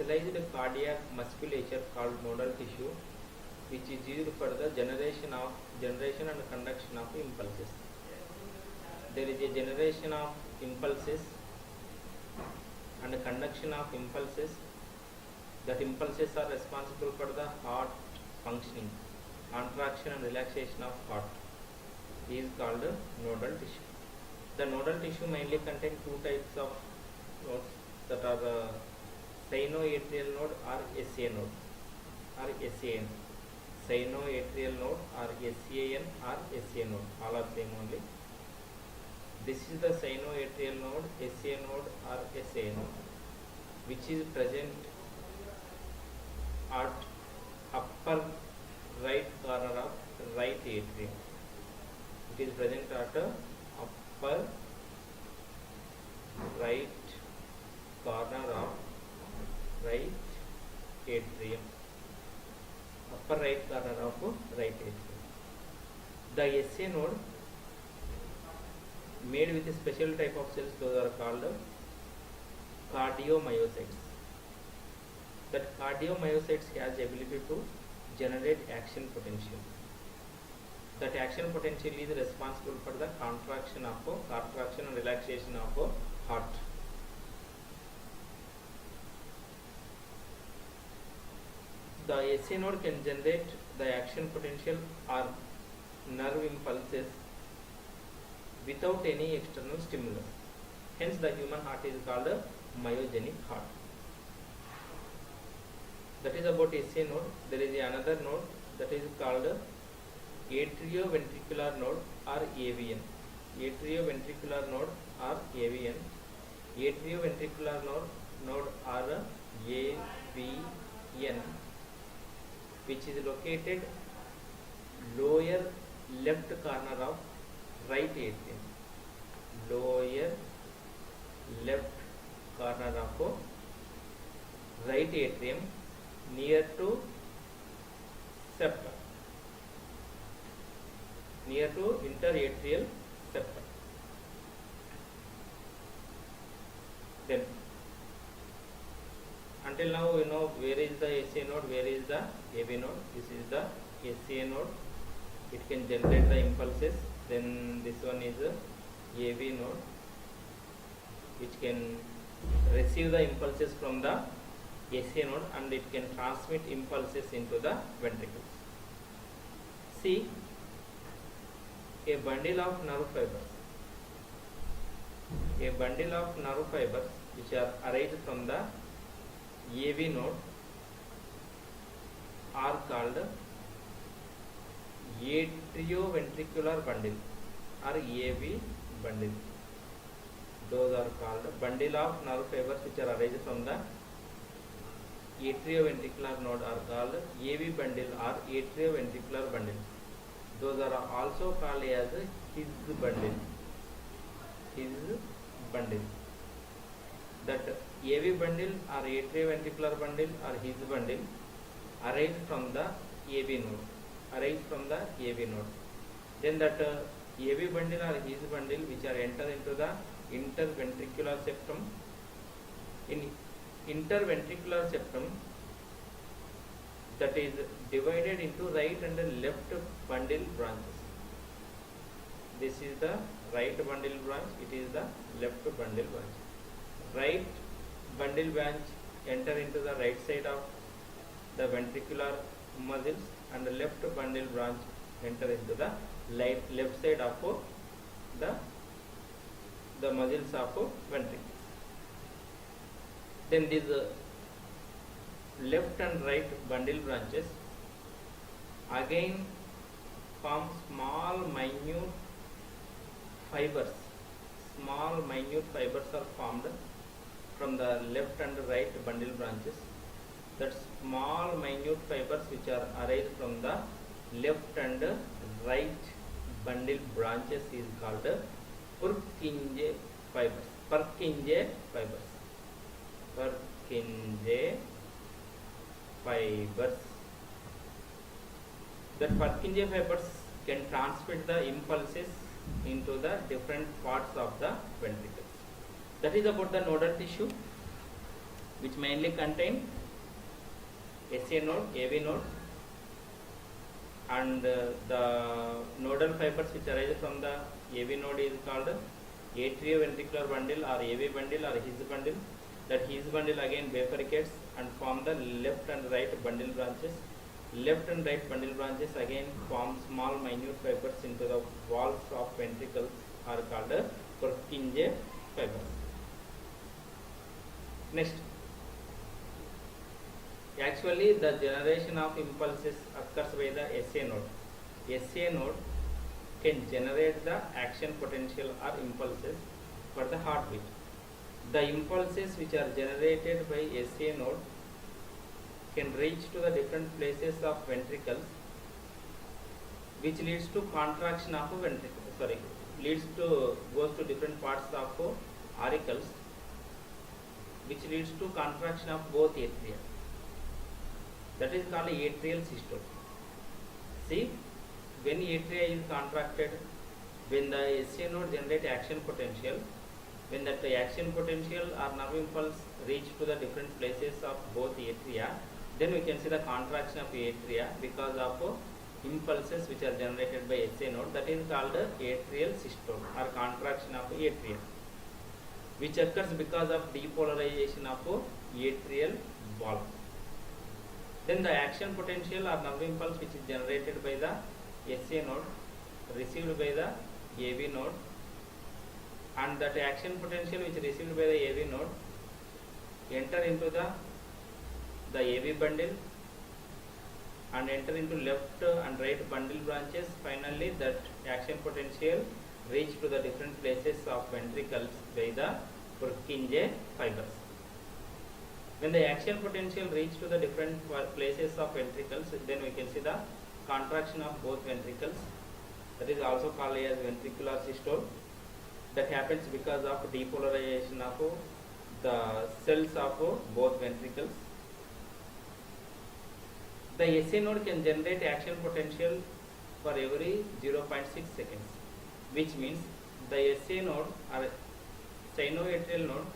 specialized cardiac musculature called nodal tissue, which is used for the generation and conduction of impulses. There is a generation of impulses and conduction of impulses. That impulses are responsible for the heart functioning, contraction and relaxation of heart is called nodal tissue. The nodal tissue mainly contains two types of nodes, that are sinoatrial node or SA node or SAN. Sinoatrial node or SAN or SA node, all are same only. This is the sinoatrial node, SA node or SA node, which is present at upper right corner of right atrium. It is present at upper right corner of right atrium. Upper right corner of right atrium. The SA node made with a special type of cells, those are called cardiomyocytes. That cardiomyocytes has ability to generate action potential. That action potential is responsible for the contraction and relaxation of heart. The SA node can generate the action potential or nerve impulses without any external stimulus. Hence the human heart is called a myogenic heart. That is about SA node. There is another node that is called atrioventricular node or AVN. Atrioventricular node or AVN. Atrioventricular node or AVN, which is located lower left corner of right atrium. Lower left corner of right atrium, near to septum, near to interatrial septum. Then until now we know where is the SA node, where is the AV node. This is the SA node. It can generate the impulses. Then this one is a AV node, which can receive the impulses from the SA node and it can transmit impulses into the ventricles. See, a bundle of nerve fibers. A bundle of nerve fibers which are arised from the AV node are called atrioventricular bundle or AV bundle. Those are called bundle of nerve fibers which are arised from the atrioventricular node are called AV bundle or atrioventricular bundle. Those are also called as his bundle. His bundle. That AV bundle or atrioventricular bundle or his bundle arise from the AV node. Arise from the AV node. Then that AV bundle or his bundle which are enter into the interventricular septum. In interventricular septum, that is divided into right and left bundle branches. This is the right bundle branch, it is the left bundle branch. Right bundle branch enter into the right side of the ventricular muscles and the left bundle branch enter into the left side of the muscles of ventricles. Then these left and right bundle branches again form small minute fibers. Small minute fibers are formed from the left and right bundle branches. That small minute fibers which are arise from the left and right bundle branches is called Purkinje fibers. Purkinje fibers. Purkinje fibers. That Purkinje fibers can transmit the impulses into the different parts of the ventricles. That is about the nodal tissue. which mainly contain SA node, AV node, and the nodal fibers which arise from the AV node is called atrioventricular bundle or AV bundle or His bundle. That His bundle again bifurcates and form the left and right bundle branches. Left and right bundle branches again form small minute fibers into the walls of ventricles are called Purkinje fibers. Next, actually the generation of impulses occurs by the SA node. SA node can generate the action potential or impulses for the heartbeat. The impulses which are generated by SA node can reach to the different places of ventricles, which leads to contraction of goes to different parts of auricles, which leads to contraction of both atria. That is called atrial systole. See, when atria is contracted, when the SA node generates action potential, when that action potential or nerve impulse reach to the different places of both atria, then we can see the contraction of atria because of impulses which are generated by SA node. That is called atrial systole or contraction of atria, which occurs because of depolarization of atrial valve. Then the action potential or nerve impulse which is generated by the SA node received by the AV node, and that action potential which is received by the AV node enter into the AV bundle and enter into left and right bundle branches. Finally, that action potential reach to the different places of ventricles by the Purkinje fibers. When the action potential reach to the different places of ventricles, then we can see the contraction of both ventricles. That is also called as ventricular systole. That happens because of depolarization of the cells of both ventricles. The SA node can generate action potential for every 0.6 seconds, which means the SA node or sinoatrial node